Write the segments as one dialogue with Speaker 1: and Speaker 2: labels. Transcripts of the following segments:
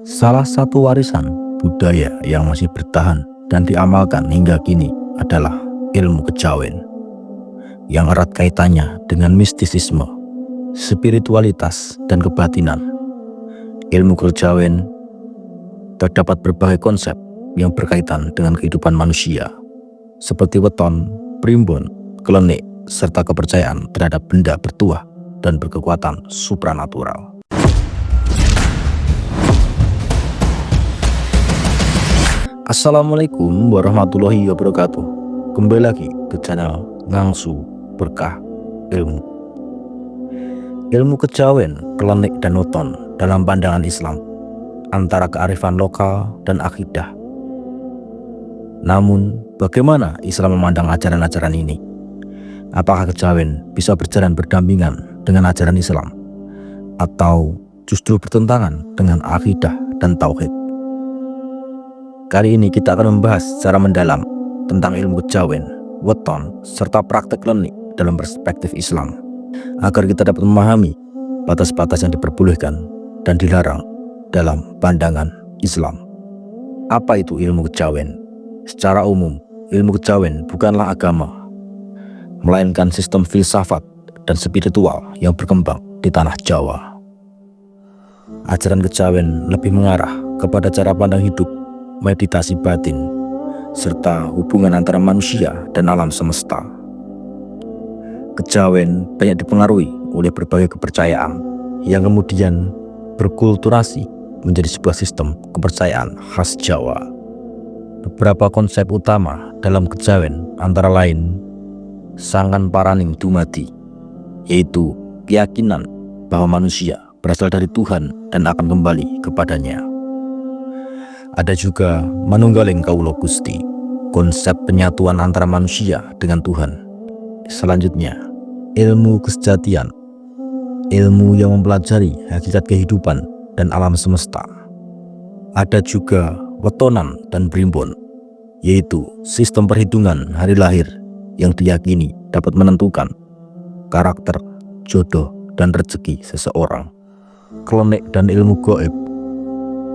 Speaker 1: Salah satu warisan budaya yang masih bertahan dan diamalkan hingga kini adalah ilmu kejawen, yang erat kaitannya dengan mistisisme, spiritualitas, dan kebatinan. Ilmu kejawen terdapat berbagai konsep yang berkaitan dengan kehidupan manusia, seperti weton, primbon, klenik, serta kepercayaan terhadap benda bertuah dan berkekuatan supranatural. Assalamualaikum warahmatullahi wabarakatuh. Kembali lagi ke channel Ngangsu Berkah Ilmu. Ilmu kejawen, klenik, dan weton dalam pandangan Islam antara kearifan lokal dan akidah. Namun, bagaimana Islam memandang ajaran-ajaran ini? Apakah kejawen bisa berjalan berdampingan dengan ajaran Islam, atau justru bertentangan dengan akidah dan tauhid? Kali ini kita akan membahas secara mendalam tentang ilmu kejawen, weton, serta praktek klenik dalam perspektif Islam, agar kita dapat memahami batas-batas yang diperbolehkan dan dilarang dalam pandangan Islam. Apa itu ilmu kejawen? Secara umum, ilmu kejawen bukanlah agama, melainkan sistem filsafat dan spiritual yang berkembang di tanah Jawa. Ajaran kejawen lebih mengarah kepada cara pandang hidup, meditasi batin, serta hubungan antara manusia dan alam semesta. Kejawen banyak dipengaruhi oleh berbagai kepercayaan yang kemudian berkulturasi menjadi sebuah sistem kepercayaan khas Jawa. Beberapa konsep utama dalam kejawen antara lain Sangan Paraning Dumadi, yaitu keyakinan bahwa manusia berasal dari Tuhan dan akan kembali kepadanya. Ada juga Manunggaling Kawula Gusti, konsep penyatuan antara manusia dengan Tuhan. Selanjutnya, ilmu kesejatian, ilmu yang mempelajari hakikat kehidupan dan alam semesta. Ada juga wetonan dan primbon, yaitu sistem perhitungan hari lahir yang diyakini dapat menentukan karakter, jodoh, dan rezeki seseorang. Klenik dan ilmu gaib,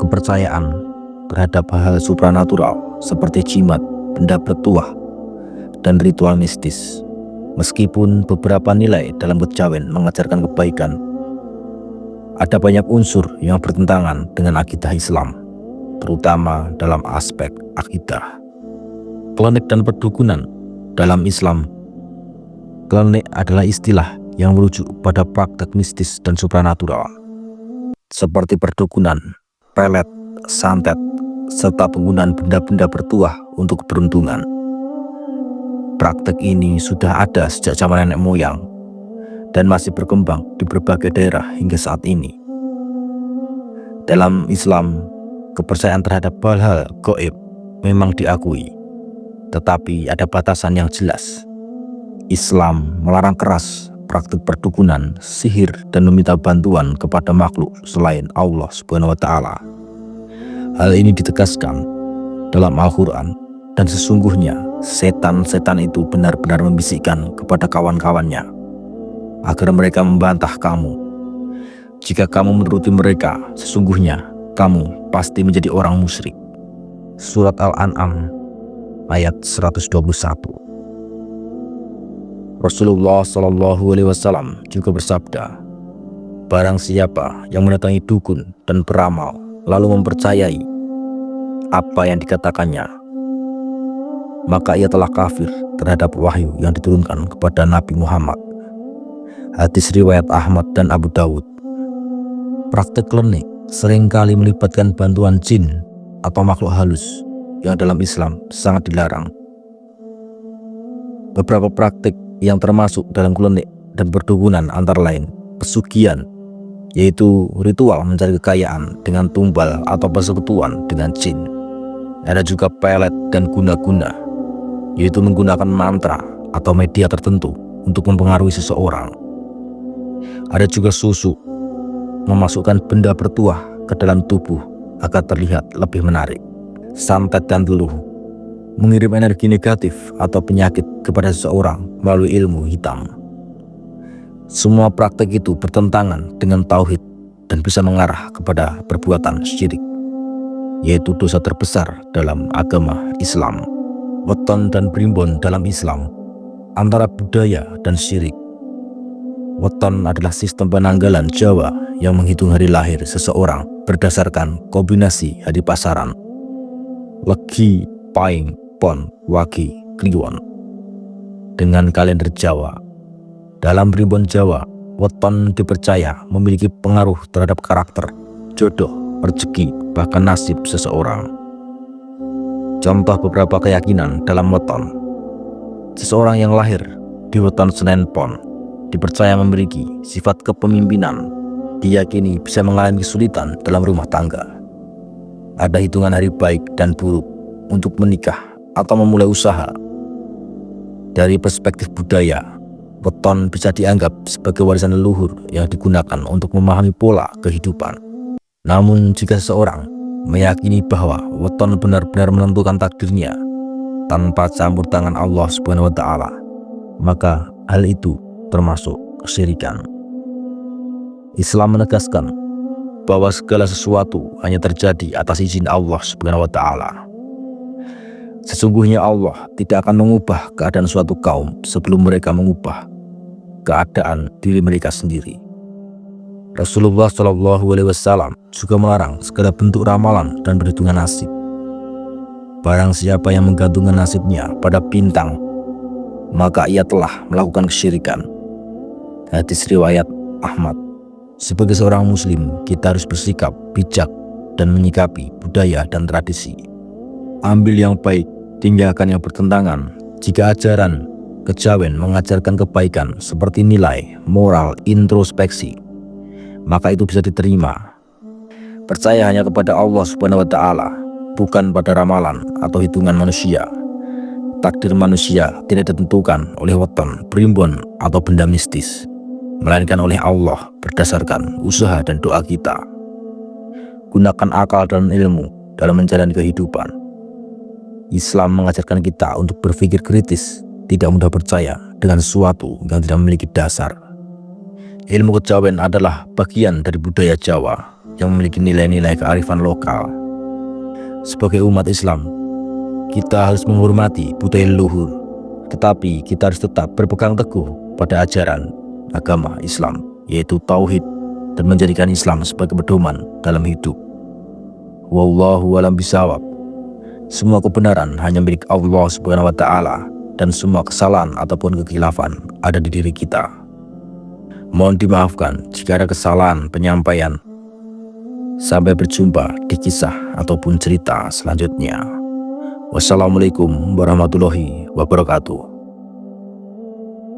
Speaker 1: kepercayaan terhadap hal-hal supranatural seperti jimat, benda bertuah, dan ritual mistis. Meskipun beberapa nilai dalam kejawen mengajarkan kebaikan, ada banyak unsur yang bertentangan dengan akidah Islam, terutama dalam aspek akidah. Klenik dan perdukunan dalam Islam. Klenik adalah istilah yang merujuk pada praktek mistis dan supranatural, seperti perdukunan, pelet, santet, serta penggunaan benda-benda bertuah untuk keberuntungan. Praktek ini sudah ada sejak zaman nenek moyang dan masih berkembang di berbagai daerah hingga saat ini. Dalam Islam, kepercayaan terhadap hal-hal gaib memang diakui, tetapi ada batasan yang jelas. Islam melarang keras praktik perdukunan, sihir, dan meminta bantuan kepada makhluk selain Allah Subhanahu wa Ta'ala. Hal ini ditegaskan dalam Al-Quran, dan sesungguhnya setan-setan itu benar-benar membisikkan kepada kawan-kawannya agar mereka membantah kamu. Jika kamu menuruti mereka, sesungguhnya kamu pasti menjadi orang musyrik. Surat Al-An'am ayat 121. Rasulullah SAW juga bersabda, barang siapa yang mendatangi dukun dan peramal lalu mempercayai apa yang dikatakannya, maka ia telah kafir terhadap wahyu yang diturunkan kepada Nabi Muhammad. Hadis riwayat Ahmad dan Abu Dawud. Praktek klenik seringkali melibatkan bantuan jin atau makhluk halus yang dalam Islam sangat dilarang. Beberapa praktik yang termasuk dalam klenik dan perdukunan antara lain pesugihan, yaitu ritual mencari kekayaan dengan tumbal atau persekutuan dengan jin. Ada juga pelet dan guna-guna, yaitu menggunakan mantra atau media tertentu untuk mempengaruhi seseorang. Ada juga susuk, memasukkan benda bertuah ke dalam tubuh agar terlihat lebih menarik. Santet dan teluh, mengirim energi negatif atau penyakit kepada seseorang melalui ilmu hitam. Semua praktek itu bertentangan dengan tauhid dan bisa mengarah kepada perbuatan syirik, yaitu dosa terbesar dalam agama Islam. Weton dan primbon dalam Islam antara budaya dan syirik. Weton adalah sistem penanggalan Jawa yang menghitung hari lahir seseorang berdasarkan kombinasi hari pasaran Legi, Paing, Pon, Wage, Kliwon dengan kalender Jawa. Dalam primbon Jawa, weton dipercaya memiliki pengaruh terhadap karakter, jodoh, rezeki, bahkan nasib seseorang. Contoh beberapa keyakinan dalam weton. Seseorang yang lahir di weton Senen Pon dipercaya memiliki sifat kepemimpinan, diyakini bisa mengalami kesulitan dalam rumah tangga. Ada hitungan hari baik dan buruk untuk menikah atau memulai usaha. Dari perspektif budaya, weton bisa dianggap sebagai warisan leluhur yang digunakan untuk memahami pola kehidupan. Namun jika seseorang meyakini bahwa weton benar-benar menentukan takdirnya tanpa campur tangan Allah Subhanahu wa Ta'ala, maka hal itu termasuk kesyirikan. Islam menegaskan bahwa segala sesuatu hanya terjadi atas izin Allah Subhanahu wa Ta'ala. Sesungguhnya Allah tidak akan mengubah keadaan suatu kaum sebelum mereka mengubah keadaan diri mereka sendiri. Rasulullah SAW juga melarang segala bentuk ramalan dan perhitungan nasib. Barang siapa yang menggantungkan nasibnya pada bintang, maka ia telah melakukan kesyirikan. Hadis riwayat Ahmad. Sebagai seorang muslim, kita harus bersikap bijak dan menyikapi budaya dan tradisi. Ambil yang baik, tinggalkan yang bertentangan. Jika ajaran kejawen mengajarkan kebaikan seperti nilai, moral, introspeksi, maka itu bisa diterima. Percaya hanya kepada Allah Subhanahu wa Ta'ala, bukan pada ramalan atau hitungan manusia. Takdir manusia tidak ditentukan oleh weton, primbon, atau benda mistis, melainkan oleh Allah berdasarkan usaha dan doa kita. Gunakan akal dan ilmu dalam menjalani kehidupan. Islam mengajarkan kita untuk berpikir kritis, tidak mudah percaya dengan sesuatu yang tidak memiliki dasar. Ilmu kejawen adalah bagian dari budaya Jawa yang memiliki nilai-nilai kearifan lokal. Sebagai umat Islam, kita harus menghormati budaya leluhur, tetapi kita harus tetap berpegang teguh pada ajaran agama Islam, yaitu tauhid, dan menjadikan Islam sebagai pedoman dalam hidup. Wallahu a'lam bishawab. Semua kebenaran hanya milik Allah Subhanahu wa Ta'ala, dan semua kesalahan ataupun kekhilafan ada di diri kita. Mohon dimaafkan jika ada kesalahan penyampaian. Sampai berjumpa di kisah ataupun cerita selanjutnya. Wassalamualaikum warahmatullahi wabarakatuh.